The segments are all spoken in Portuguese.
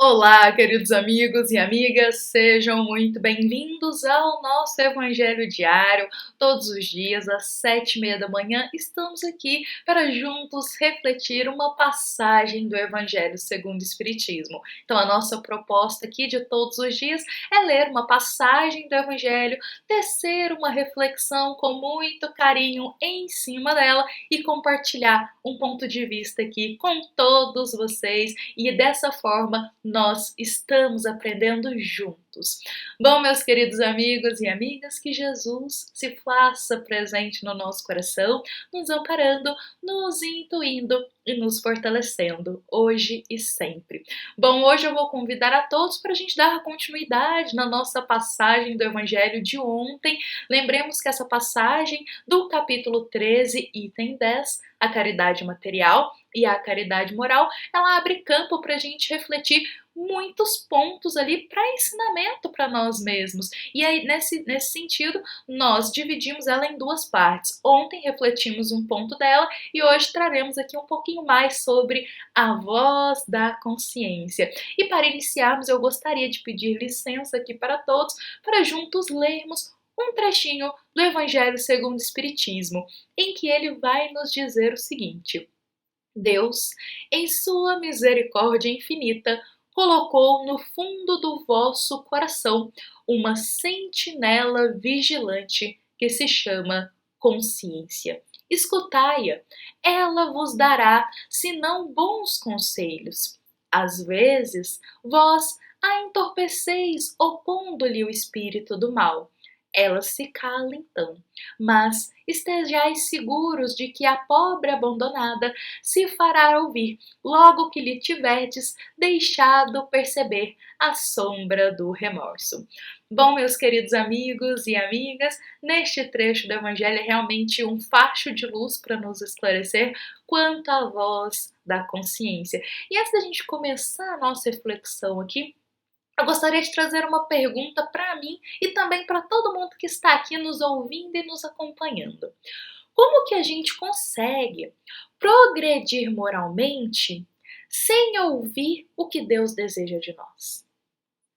Olá, queridos amigos e amigas, sejam muito bem-vindos ao nosso Evangelho Diário. Todos os dias, às 7h30 da manhã, estamos aqui para juntos refletir uma passagem do Evangelho segundo o Espiritismo. Então, a nossa proposta aqui de todos os dias é ler uma passagem do Evangelho, tecer uma reflexão com muito carinho em cima dela e compartilhar um ponto de vista aqui com todos vocês e dessa forma nós estamos aprendendo juntos. Bom, meus queridos amigos e amigas, que Jesus se faça presente no nosso coração, nos amparando, nos intuindo e nos fortalecendo, hoje e sempre. Bom, hoje eu vou convidar a todos para a gente dar continuidade na nossa passagem do Evangelho de ontem. Lembremos que essa passagem do capítulo 13, item 10, a caridade material e a caridade moral, ela abre campo para a gente refletir muitos pontos ali para ensinamento para nós mesmos. E aí, nesse sentido, nós dividimos ela em duas partes. Ontem refletimos um ponto dela e hoje traremos aqui um pouquinho mais sobre a voz da consciência. E para iniciarmos, eu gostaria de pedir licença aqui para todos, para juntos lermos um trechinho do Evangelho segundo o Espiritismo, em que ele vai nos dizer o seguinte: Deus, em sua misericórdia infinita, colocou no fundo do vosso coração uma sentinela vigilante que se chama consciência. Escutai-a, ela vos dará, se não bons conselhos. Às vezes, vós a entorpeceis opondo-lhe o espírito do mal. Ela se cala então, mas estejais seguros de que a pobre abandonada se fará ouvir, logo que lhe tiverdes deixado perceber a sombra do remorso. Bom, meus queridos amigos e amigas, neste trecho do Evangelho é realmente um facho de luz para nos esclarecer quanto à voz da consciência. E antes da gente começar a nossa reflexão aqui, eu gostaria de trazer uma pergunta para mim e também para todo mundo que está aqui nos ouvindo e nos acompanhando. Como que a gente consegue progredir moralmente sem ouvir o que Deus deseja de nós?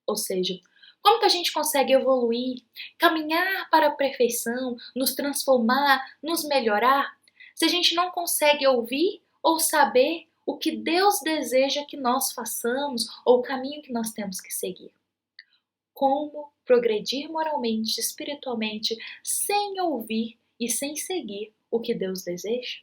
Ou seja, como que a gente consegue evoluir, caminhar para a perfeição, nos transformar, nos melhorar, se a gente não consegue ouvir ou saber o que Deus deseja que nós façamos ou o caminho que nós temos que seguir? Como progredir moralmente, espiritualmente, sem ouvir e sem seguir o que Deus deseja?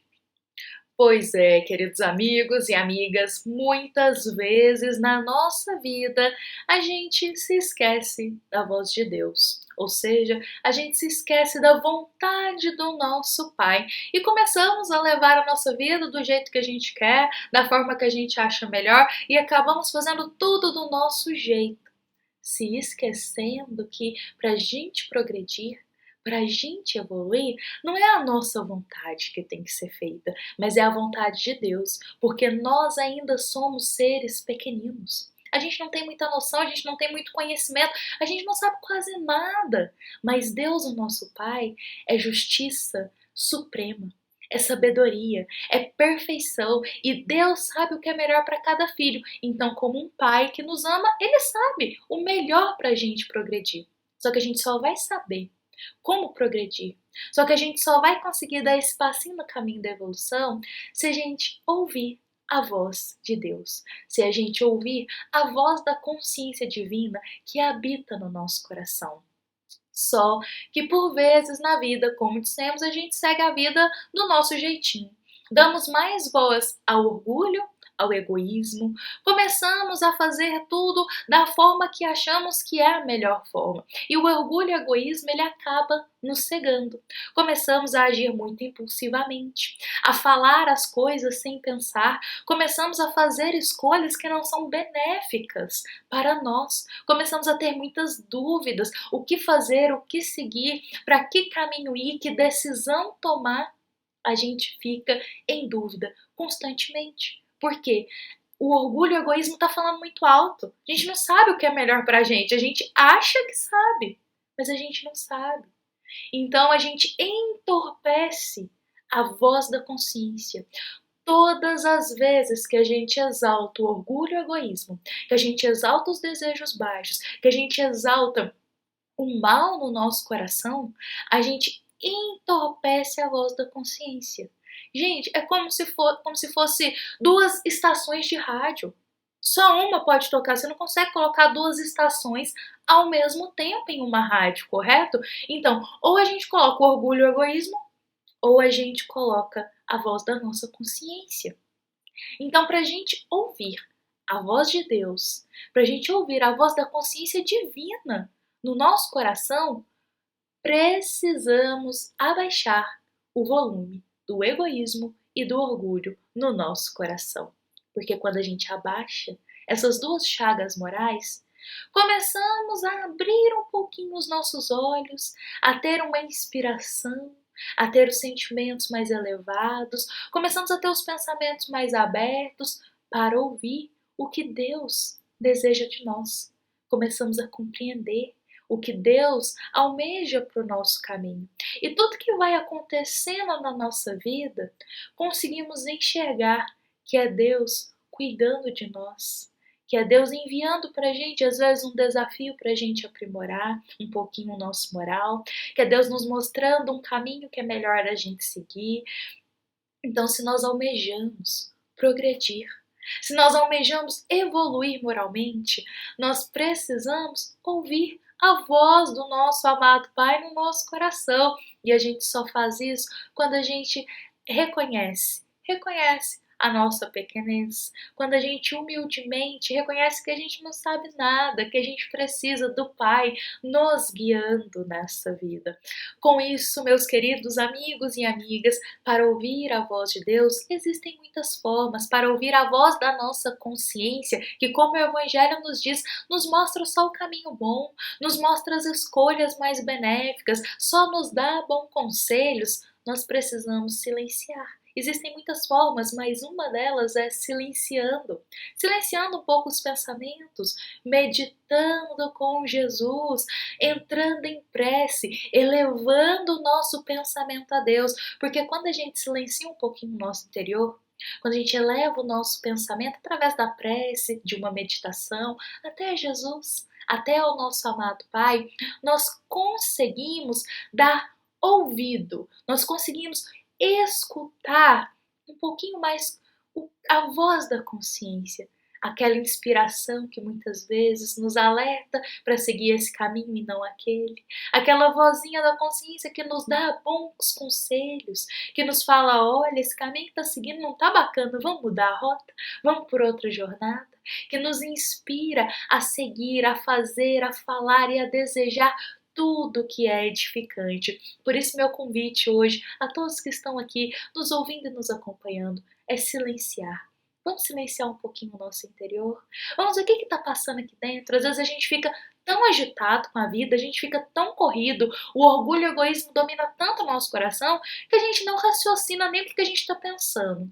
Pois é, queridos amigos e amigas, muitas vezes na nossa vida a gente se esquece da voz de Deus. Ou seja, a gente se esquece da vontade do nosso Pai e começamos a levar a nossa vida do jeito que a gente quer, da forma que a gente acha melhor e acabamos fazendo tudo do nosso jeito, se esquecendo que para a gente progredir, para a gente evoluir, não é a nossa vontade que tem que ser feita, mas é a vontade de Deus, porque nós ainda somos seres pequeninos. A gente não tem muita noção, a gente não tem muito conhecimento, a gente não sabe quase nada, mas Deus, o nosso Pai, é justiça suprema. É sabedoria, é perfeição e Deus sabe o que é melhor para cada filho. Então, como um pai que nos ama, ele sabe o melhor para a gente progredir. Só que a gente só vai saber como progredir. Só que a gente só vai conseguir dar esse passinho no caminho da evolução se a gente ouvir a voz de Deus, se a gente ouvir a voz da consciência divina que habita no nosso coração. Só que por vezes na vida, como dissemos, a gente segue a vida do nosso jeitinho. Damos mais voz ao orgulho, ao egoísmo, começamos a fazer tudo da forma que achamos que é a melhor forma. E o orgulho e o egoísmo, ele acaba nos cegando. Começamos a agir muito impulsivamente, a falar as coisas sem pensar, começamos a fazer escolhas que não são benéficas para nós. Começamos a ter muitas dúvidas, o que fazer, o que seguir, para que caminho ir, que decisão tomar. A gente fica em dúvida constantemente. Por quê? O orgulho e o egoísmo está falando muito alto. A gente não sabe o que é melhor para a gente acha que sabe, mas a gente não sabe. Então a gente entorpece a voz da consciência. Todas as vezes que a gente exalta o orgulho e o egoísmo, que a gente exalta os desejos baixos, que a gente exalta o mal no nosso coração, a gente entorpece a voz da consciência. Gente, é como se fosse duas estações de rádio. Só uma pode tocar, você não consegue colocar duas estações ao mesmo tempo em uma rádio, correto? Então, ou a gente coloca o orgulho e o egoísmo, ou a gente coloca a voz da nossa consciência. Então, para a gente ouvir a voz de Deus, para a gente ouvir a voz da consciência divina no nosso coração, precisamos abaixar o volume do egoísmo e do orgulho no nosso coração. Porque quando a gente abaixa essas duas chagas morais, começamos a abrir um pouquinho os nossos olhos, a ter uma inspiração, a ter os sentimentos mais elevados, começamos a ter os pensamentos mais abertos para ouvir o que Deus deseja de nós. Começamos a compreender o que Deus almeja para o nosso caminho. E tudo que vai acontecendo na nossa vida, conseguimos enxergar que é Deus cuidando de nós, que é Deus enviando para a gente, às vezes, um desafio para a gente aprimorar um pouquinho o nosso moral, que é Deus nos mostrando um caminho que é melhor a gente seguir. Então, se nós almejamos progredir, se nós almejamos evoluir moralmente, nós precisamos ouvir a voz do nosso amado Pai no nosso coração. E a gente só faz isso quando a gente reconhece a nossa pequenez, quando a gente humildemente reconhece que a gente não sabe nada, que a gente precisa do Pai nos guiando nessa vida. Com isso, meus queridos amigos e amigas, para ouvir a voz de Deus, existem muitas formas. Para ouvir a voz da nossa consciência, que, como o Evangelho nos diz, nos mostra só o caminho bom, nos mostra as escolhas mais benéficas, só nos dá bons conselhos, nós precisamos silenciar. Existem muitas formas, mas uma delas é silenciando um pouco os pensamentos, meditando com Jesus, entrando em prece, elevando o nosso pensamento a Deus, porque quando a gente silencia um pouquinho o nosso interior, quando a gente eleva o nosso pensamento através da prece, de uma meditação, até Jesus, até o nosso amado Pai, nós conseguimos dar ouvido, nós conseguimos escutar um pouquinho mais a voz da consciência, aquela inspiração que muitas vezes nos alerta para seguir esse caminho e não aquele, aquela vozinha da consciência que nos dá bons conselhos, que nos fala, olha, esse caminho que está seguindo não está bacana, vamos mudar a rota, vamos por outra jornada, que nos inspira a seguir, a fazer, a falar e a desejar tudo que é edificante. Por isso, meu convite hoje a todos que estão aqui nos ouvindo e nos acompanhando é silenciar. Vamos silenciar um pouquinho o nosso interior? Vamos ver o que está passando aqui dentro. Às vezes a gente fica tão agitado com a vida, a gente fica tão corrido, o orgulho e o egoísmo domina tanto o nosso coração que a gente não raciocina nem o que a gente está pensando.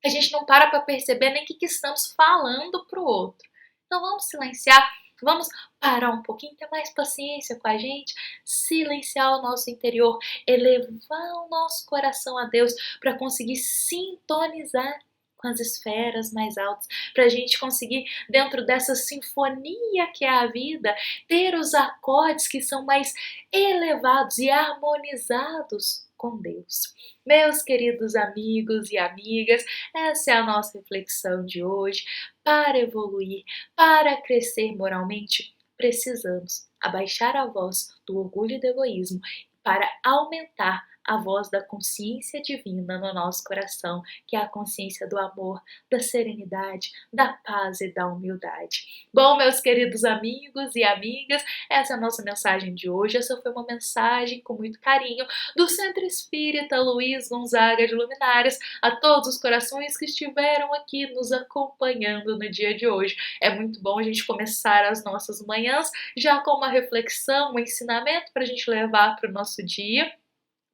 A gente não para perceber nem o que estamos falando para o outro. Então vamos silenciar. Vamos parar um pouquinho, ter mais paciência com a gente, silenciar o nosso interior, elevar o nosso coração a Deus para conseguir sintonizar com as esferas mais altas, para a gente conseguir, dentro dessa sinfonia que é a vida, ter os acordes que são mais elevados e harmonizados com Deus. Meus queridos amigos e amigas, essa é a nossa reflexão de hoje. Para evoluir, para crescer moralmente, precisamos abaixar a voz do orgulho e do egoísmo para aumentar a voz da consciência divina no nosso coração, que é a consciência do amor, da serenidade, da paz e da humildade. Bom, meus queridos amigos e amigas, essa é a nossa mensagem de hoje. Essa foi uma mensagem com muito carinho do Centro Espírita Luiz Gonzaga de Luminárias a todos os corações que estiveram aqui nos acompanhando no dia de hoje. É muito bom a gente começar as nossas manhãs já com uma reflexão, um ensinamento para a gente levar para o nosso dia.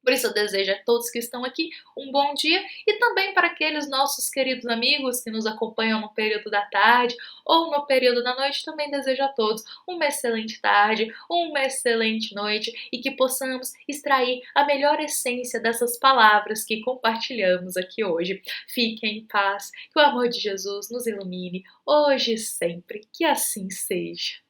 Por isso eu desejo a todos que estão aqui um bom dia e também para aqueles nossos queridos amigos que nos acompanham no período da tarde ou no período da noite, também desejo a todos uma excelente tarde, uma excelente noite e que possamos extrair a melhor essência dessas palavras que compartilhamos aqui hoje. Fiquem em paz, que o amor de Jesus nos ilumine hoje e sempre, que assim seja.